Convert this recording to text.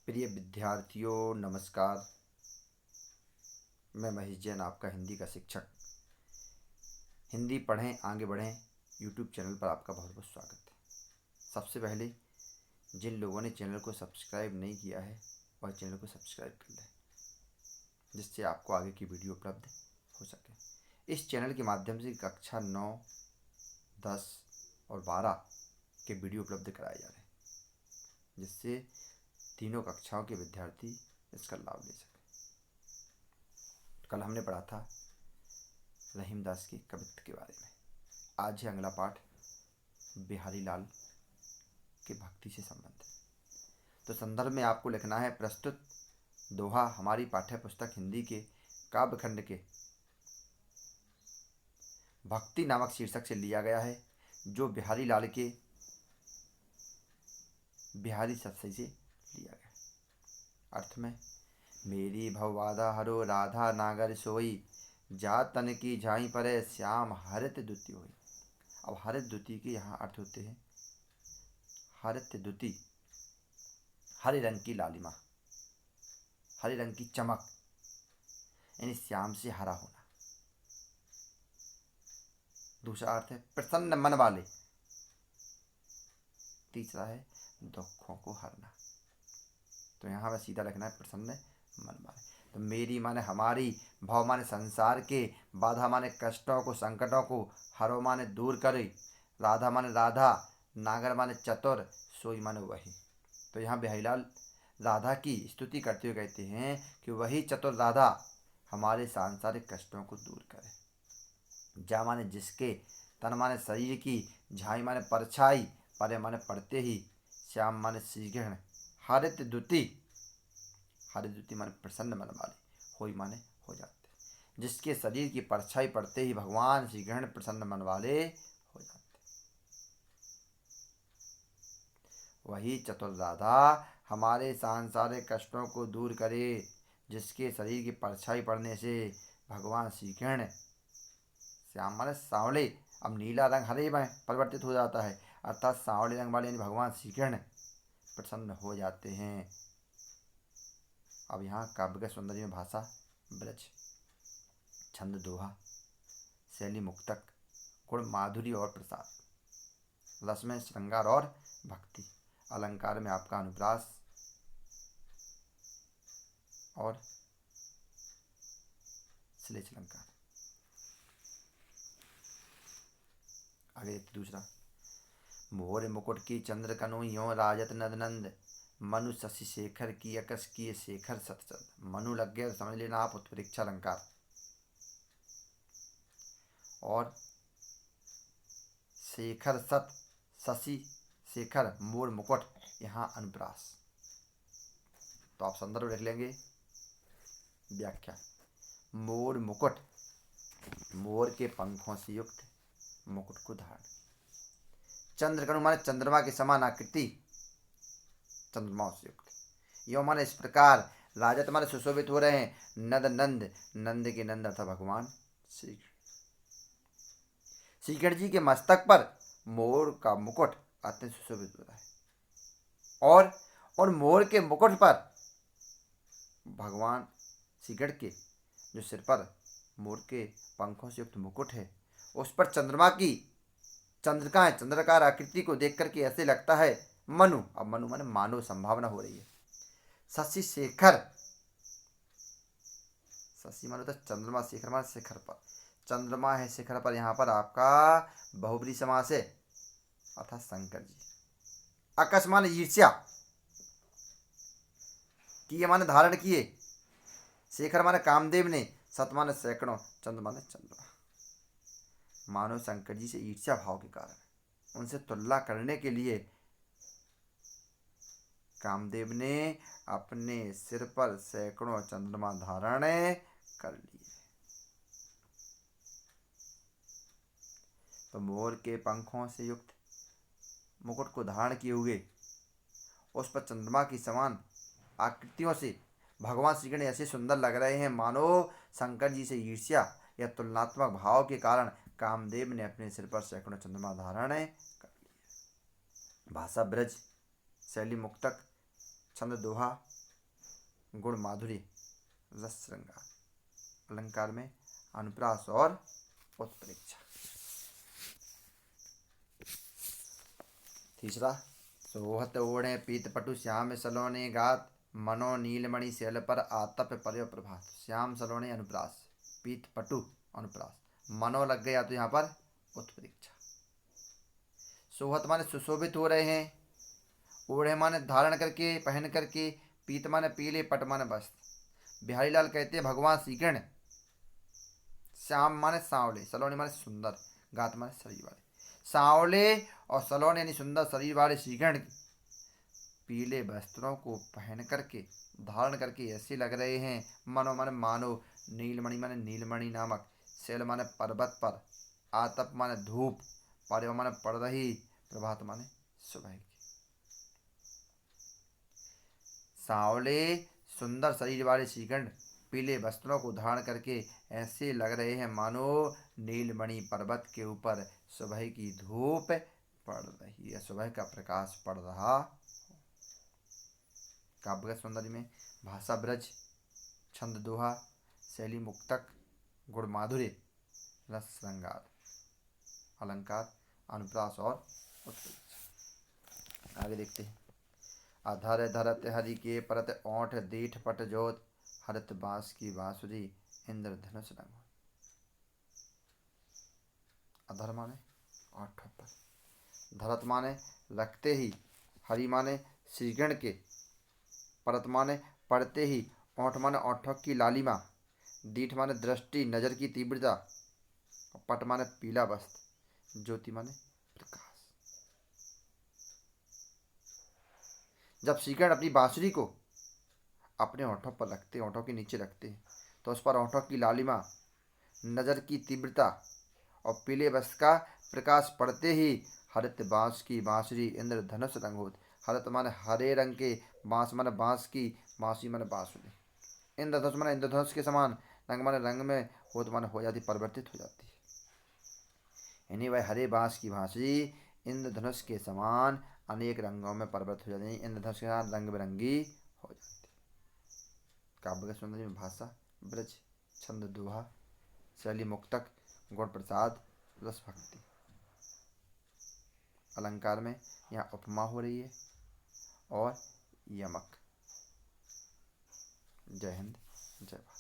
प्रिय विद्यार्थियों नमस्कार। मैं महेश जैन, आपका हिंदी का शिक्षक। हिंदी पढ़ें आगे बढ़ें यूट्यूब चैनल पर आपका बहुत बहुत स्वागत है। सबसे पहले जिन लोगों ने चैनल को सब्सक्राइब नहीं किया है वह चैनल को सब्सक्राइब कर लें, जिससे आपको आगे की वीडियो उपलब्ध हो सके। इस चैनल के माध्यम से कक्षा 9, 10 और 12 के वीडियो उपलब्ध कराए जा रहे हैं, जिससे तीनों कक्षाओं के विद्यार्थी इसका लाभ ले सकें। कल हमने पढ़ा था रहीमदास की कवित्व के बारे में। आज है अगला पाठ बिहारी लाल के भक्ति से संबंधित। तो संदर्भ में आपको लिखना है प्रस्तुत दोहा हमारी पाठ्य पुस्तक हिंदी के काव्यखंड के भक्ति नामक शीर्षक से लिया गया है, जो बिहारी लाल के बिहारी सत्सई से लिया गया। अर्थ में मेरी भवबाधा हरो राधा नागर सोई, जा तन की झाई परे श्याम हरित दुति होई। अब हरित दुति के यहाँ अर्थ होते हैं हरित दुति, हरे रंग की लालिमा, हरे रंग की चमक, यानी श्याम से हरा होना। दूसरा अर्थ है प्रसन्न मन वाले। तीसरा है दुखों को हरना। तो यहाँ पर सीधा लिखना है प्रसन्न मन वाले। तो मेरी माने हमारी, भव माने संसार के, बाधा माने कष्टों को संकटों को, हरो माने दूर करे, राधा माने राधा, नागर माने चतुर, सोई माने वही। तो यहाँ बिहारीलाल राधा की स्तुति करते हुए कहते हैं कि वही चतुर राधा हमारे सांसारिक कष्टों को दूर करे। जा माने जिसके, तन माने शरीर की, झाई माने परछाई, परे माने पड़ते ही, श्याम माने श्रीगृहण, हरित दुति, हरित दुति माने प्रसन्न मन वाले, होई माने हो जाते। जिसके शरीर की परछाई पड़ते ही भगवान श्रीगृहण प्रसन्न मन वाले हो जाते। वही चतुर राधा हमारे सांसारिक कष्टों को दूर करे, जिसके शरीर की परछाई पड़ने से भगवान श्रीकृष्ण, श्याम माने सांवले, अब नीला रंग हरे में परिवर्तित हो जाता है, अर्थात सांवले रंग वाले यानी भगवान श्रीकृष्ण प्रसन्न हो जाते हैं। अब यहाँ काव्य का सौंदर्य में भाषा ब्रज, छंद दोहा, शैली मुक्तक, गुण माधुरी और प्रसाद, रस में श्रृंगार और भक्ति, अलंकार में आपका अनुप्रास और श्लेष अलंकार। आगे दूसरा, मोर मुकुट की चंद्र कनु यो राजत नद नंद, मनु शशि शेखर की अकस किए शेखर सतचंद। मनु लग गया तो समझ लेना आप उत्प्रेक्षा अलंकार। और शेखर सत, शशि शेखर, मोर मुकुट, यहाँ अनुप्रास। तो आप संदर्भ लिख लेंगे। व्याख्या, मोर मुकुट, मोर के पंखों से युक्त मुकुट को धारण। चंद्र कनु माने चंद्रमा के समान आकृति, चंद्रमा से युक्त। यो माने इस प्रकार, राजत माने सुशोभित हो रहे हैं, नद नंद, नंद के नंद अर्थात भगवान श्रीकृष्ण जी के मस्तक पर मोर का मुकुट अत्यंत सुशोभित हो रहा है। और मोर के मुकुट पर भगवान श्रीकृष्ण के जो सिर पर मोर के पंखों से युक्त मुकुट है, उस पर चंद्रमा की चंद्रकाएं, चंद्रकार आकृति को देख करके ऐसे लगता है मनु, अब मनु माने मानव, संभावना हो रही है। शशि शेखर, शशि मानो तो चंद्रमा, शेखर माने शिखर पर, चंद्रमा है शिखर पर, यहाँ पर आपका बहुब्री समास है अर्थात शंकर जी। अकस माने ईर्ष्या, किए माने धारण किए, शेखर माने कामदेव ने, सत माने सैकड़ों, चंद्र माने चंद्रमा। मानो शंकर जी से ईर्ष्या भाव के कारण उनसे तुलना करने के लिए कामदेव ने अपने सिर पर सैकड़ों चंद्रमा धारण कर लिए। तो मोर के पंखों से युक्त मुकुट को धारण किए हुए उस पर चंद्रमा की समान आकृतियों से भगवान श्री कृष्ण ऐसे सुंदर लग रहे हैं, मानो शंकर जी से ईर्ष्या या तुलनात्मक भाव के कारण कामदेव ने अपने सिर पर सैकड़ों चंद्रमा धारण कर लिए। भाषा ब्रज, शैली मुक्तक, छंद दोहा, गुण माधुर्य रस श्रृंगार। अलंकार में अनुप्रास और उत्प्रेक्षा। तीसरा, सोहत ओढ़े पीत पटु श्याम सलोने गात, मनो नीलमणि शैल पर आतप पर्यो प्रभात। श्याम सलोने अनुप्रास, पीत पटु अनुप्रास, मनो लग गया तो यहाँ पर उत्प्रेक्षा। सोहत माने सुशोभित हो रहे हैं, ओढ़े माने धारण करके पहन करके, पीत माने पीले, पट माने वस्त्र। बिहारी लाल कहते हैं भगवान श्री कृष्ण श्याम माने सांवले, सलोने माने सुंदर, गात माने शरीर वाले। सांवले और सलोने यानी सुंदर शरीर वाले श्री कृष्ण पीले वस्त्रों को पहन करके धारण करके ऐसे लग रहे हैं मनो माने मानो, नीलमणि माने नीलमणि नामक, शैल माने पर्वत पर, आतप माने धूप, पर्यो माने पड़ रही, प्रभात माने सुबह की। सांवले सुंदर शरीर वाले श्रीकंठ पीले वस्त्रों को धारण करके ऐसे लग रहे हैं मानो नीलमणि पर्वत के ऊपर सुबह की धूप पड़ रही है, सुबह का प्रकाश पड़ रहा। काव्य सौंदर्य में भाषा ब्रज, छंद दोहा, शैली मुक्तक, गुण माधुर्य रस श्रृंगार। अलंकार अनुप्रास और उत्प्रेक्षा। आगे देखते हैं। अधर धरत हरि के परत ओंठ दीठ पट जोत, हरत बांस की बांसुरी इंद्रधनुष रंग। अधर माने ओंठों पर, धरत माने रखते ही, हरि माने श्रीगण के, परत माने पढ़ते ही, ओंठ माने ओंठों की लालिमा, दीठ माने दृष्टि नजर की तीव्रता, पट माने पीला वस्त्र, ज्योति माने प्रकाश। जब श्रीकरण अपनी बांसुरी को अपने ओंठों पर रखते, ओंठों के नीचे रखते हैं, तो उस पर ओंठों की लालिमा, नजर की तीव्रता और पीले वस्त्र का प्रकाश पड़ते ही हरित बांस की बांसुरी इंद्रधनुष रंग होती। हरित माने हरे रंग के, बांस माने बांस की, बांसुरी माने बांसुरी, इंद्रधनुष माने इंद्रधनुष के समान, रंग माने रंग में होत माने हो जाती, परिवर्तित हो जाती है। यानी वह हरे बांस की बांसुरी इंद्रधनुष के समान अनेक रंगों में परिवर्तित हो जाती है, इंद्रधनुष के साथ रंग बिरंगी हो जाती है। काव्य के सौंदर्य में भाषा ब्रज, छंद दोहा, शैली मुक्तक, गुण प्रसाद, रस भक्ति। अलंकार में यहाँ उपमा हो रही है और यमक। जय हिंद, जय भारत।